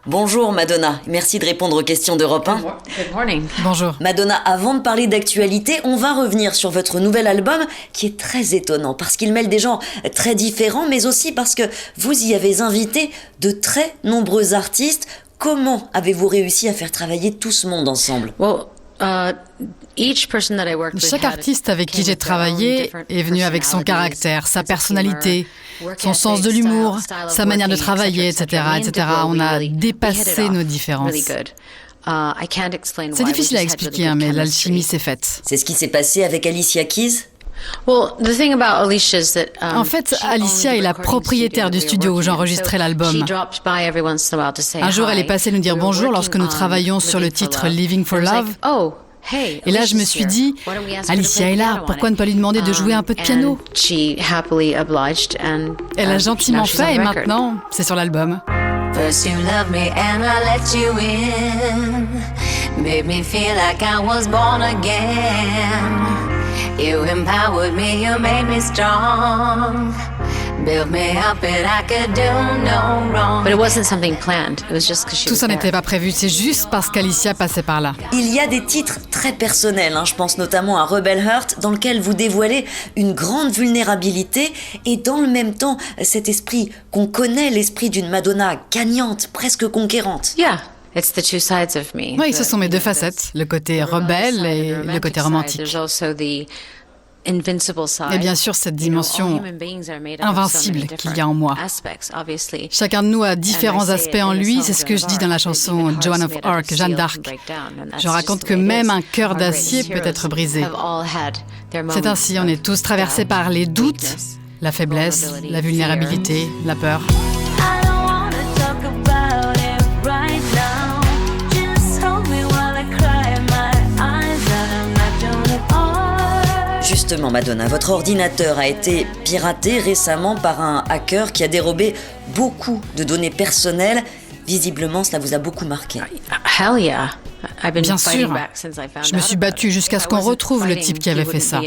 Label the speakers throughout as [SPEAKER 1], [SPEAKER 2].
[SPEAKER 1] Bonjour Madonna, merci de répondre aux questions d'Europe 1.
[SPEAKER 2] Good morning.
[SPEAKER 3] Bonjour.
[SPEAKER 1] Madonna, avant de parler d'actualité, on va revenir sur votre nouvel album qui est très étonnant parce qu'il mêle des genres très différents, mais aussi parce que vous y avez invité de très nombreux artistes. Comment avez-vous réussi à faire travailler tout ce monde ensemble ?
[SPEAKER 3] Chaque artiste avec qui j'ai travaillé est venu avec son caractère, sa personnalité, son sens de l'humour, sa manière de travailler, etc., etc. On a dépassé nos différences. C'est difficile à expliquer, mais l'alchimie s'est faite.
[SPEAKER 1] C'est ce qui s'est passé avec Alicia Keys ?
[SPEAKER 3] En fait, Alicia est la propriétaire du studio où j'enregistrais l'album. Un jour, elle est passée nous dire bonjour lorsque nous travaillions sur le titre Living for Love. Et là, je me suis dit, Alicia est là, pourquoi ne pas lui demander de jouer un peu de piano ? Elle a gentiment fait et maintenant, c'est sur l'album.
[SPEAKER 4] First you loved me and I let you in. Made me feel like I was born again. You empowered me, you made me strong. Built me up and I could do no wrong. But it wasn't something planned. It was just 'cause she
[SPEAKER 3] Tout
[SPEAKER 4] was
[SPEAKER 3] ça
[SPEAKER 4] there.
[SPEAKER 3] n'était pas prévu, c'est juste parce qu'Alicia passait par là.
[SPEAKER 1] Il y a des titres très personnels, je pense notamment à Rebel Heart, dans lequel vous dévoilez une grande vulnérabilité et dans le même temps cet esprit qu'on connaît, l'esprit d'une Madonna gagnante, presque conquérante.
[SPEAKER 4] Yeah. It's the two sides of me.
[SPEAKER 3] Oui, ce sont mes deux facettes, le côté rebelle et le côté romantique.
[SPEAKER 4] There's also the invincible side.
[SPEAKER 3] Et bien sûr, cette dimension invincible qu'il y a en moi. Chacun de nous a différents aspects en lui, c'est ce que je dis dans la chanson Joan of Arc, Jeanne d'Arc. Je raconte que même un cœur d'acier peut être brisé. C'est ainsi, on est tous traversés par les doutes, la faiblesse, la vulnérabilité, la peur.
[SPEAKER 5] I don't wanna talk about it right now. Just hold me while I cry my eyes out. I'm not doing it all.
[SPEAKER 1] Justement Madonna, votre ordinateur a été piraté récemment par un hacker qui a dérobé beaucoup de données personnelles. Visiblement, cela vous a beaucoup marqué.
[SPEAKER 4] Hell yeah.
[SPEAKER 3] Bien sûr, je me suis battue jusqu'à ce qu'on retrouve le type qui avait fait ça.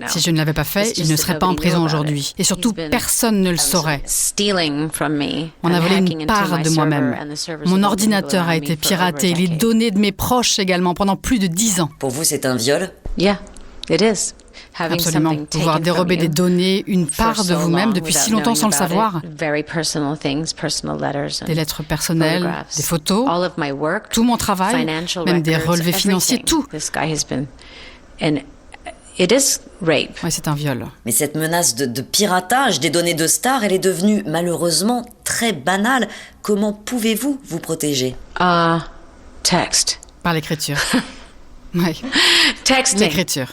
[SPEAKER 3] Si je ne l'avais pas fait, il ne serait pas en prison aujourd'hui. Et surtout, personne ne le saurait. On a volé une part de moi-même. Mon ordinateur a été piraté, les données de mes proches également, pendant plus de 10 ans.
[SPEAKER 1] Pour vous, c'est un viol ?
[SPEAKER 4] Yeah, it is.
[SPEAKER 3] Absolument. Pouvoir dérober des données, une part de vous-même depuis si longtemps sans le savoir. Des lettres personnelles, des photos, tout mon travail, même des relevés financiers, tout. Oui, c'est un viol.
[SPEAKER 1] Mais cette menace de piratage des données de stars, elle est devenue malheureusement très banale. Comment pouvez-vous vous protéger ?
[SPEAKER 4] Text.
[SPEAKER 3] Par l'écriture. Oui. L'écriture.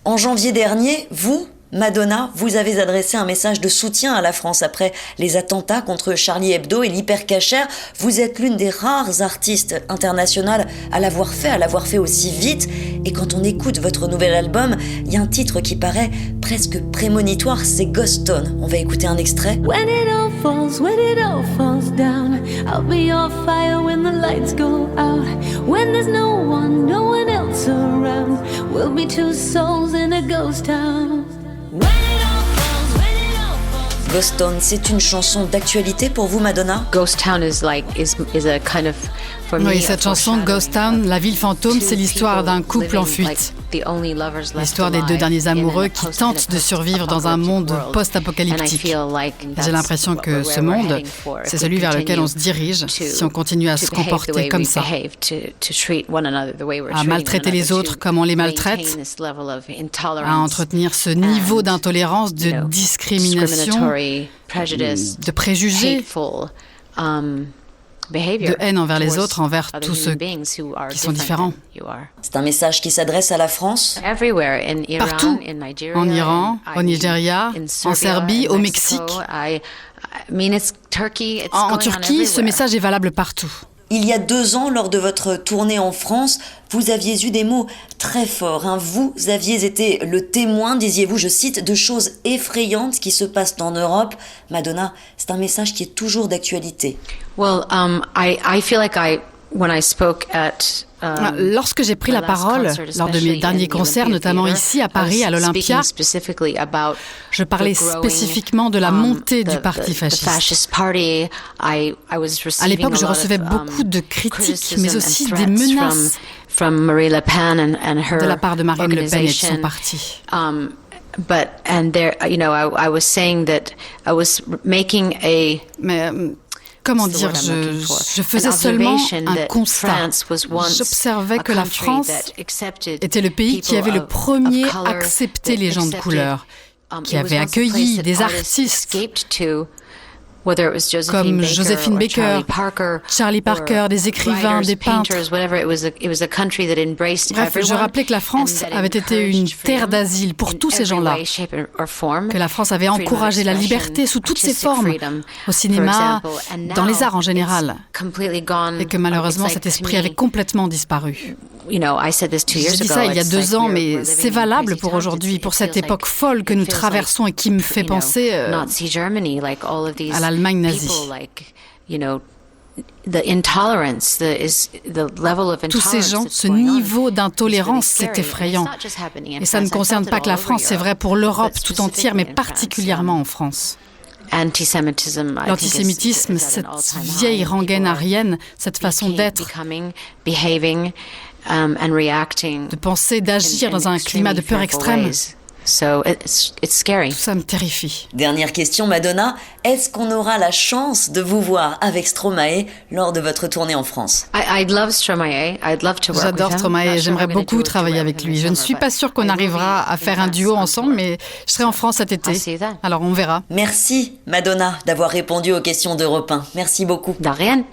[SPEAKER 1] En janvier dernier, vous, Madonna, vous avez adressé un message de soutien à la France après les attentats contre Charlie Hebdo et l'hypercachère. Vous êtes l'une des rares artistes internationales à l'avoir fait aussi vite. Et quand on écoute votre nouvel album, il y a un titre qui paraît presque prémonitoire, c'est Ghost Town. On va écouter un extrait.
[SPEAKER 5] When it all falls down, I'll be your fire when the lights go out. When there's no one else around, we'll be two souls in a ghost town.
[SPEAKER 1] Ghost Town, c'est une chanson d'actualité pour vous, Madonna ?
[SPEAKER 4] Ghost Town is a kind of for me.
[SPEAKER 3] Oui, cette chanson Ghost Town, la ville fantôme, c'est l'histoire d'un couple en fuite. L'histoire des deux derniers amoureux qui tentent de survivre dans un monde post-apocalyptique. J'ai l'impression que ce monde, c'est celui vers lequel on se dirige si on continue à se comporter comme ça, à maltraiter les autres comme on les maltraite, à entretenir ce niveau d'intolérance, de discrimination, de préjugés, de haine envers les autres, envers tous ceux qui sont différents.
[SPEAKER 1] C'est un message qui s'adresse à la France ?
[SPEAKER 3] Partout, en Iran, au Nigeria, en Serbie, au Mexique. En Turquie, ce message est valable partout.
[SPEAKER 1] Il y a 2 ans, lors de votre tournée en France, vous aviez eu des mots très forts. Vous aviez été le témoin, disiez-vous, je cite, de choses effrayantes qui se passent en Europe. Madonna, c'est un message qui est toujours d'actualité.
[SPEAKER 4] Well, I feel like
[SPEAKER 3] Lorsque j'ai pris la parole lors de mes derniers concerts, notamment ici à Paris, à l'Olympia, je parlais spécifiquement de la montée du parti fasciste. À l'époque, je recevais beaucoup de critiques, mais aussi des menaces de la part de Marine Le Pen et de son parti. Mais comment dire, je faisais seulement un constat. J'observais que la France était le pays qui avait le premier accepté les gens de couleur, qui avait accueilli des artistes comme Joséphine Baker, Charlie Parker, des écrivains, des peintres. Bref, je rappelais que la France avait été une terre d'asile pour tous ces gens-là, que la France avait encouragé la liberté sous toutes ses formes, au cinéma, dans les arts en général, et que malheureusement cet esprit avait complètement disparu. J'ai dit ça il y a 2 ans, mais c'est valable pour aujourd'hui, pour cette époque folle que nous traversons et qui me fait penser à l'Allemagne nazie. Tous ces gens, ce niveau d'intolérance, c'est effrayant. Et ça ne concerne pas que la France, c'est vrai pour l'Europe tout entière, mais particulièrement en France. L'antisémitisme, cette vieille rengaine aryenne, cette façon d'être, de penser, d'agir dans un climat de peur extrême. Tout ça me terrifie.
[SPEAKER 1] Dernière question, Madonna. Est-ce qu'on aura la chance de vous voir avec Stromae lors de votre tournée en France?
[SPEAKER 3] J'adore Stromae. J'aimerais beaucoup travailler avec lui. Je ne suis pas sûre qu'on arrivera à faire un duo ensemble, mais je serai en France cet été. Alors on verra.
[SPEAKER 1] Merci, Madonna, d'avoir répondu aux questions d'Europe 1. Merci beaucoup.
[SPEAKER 4] De rien.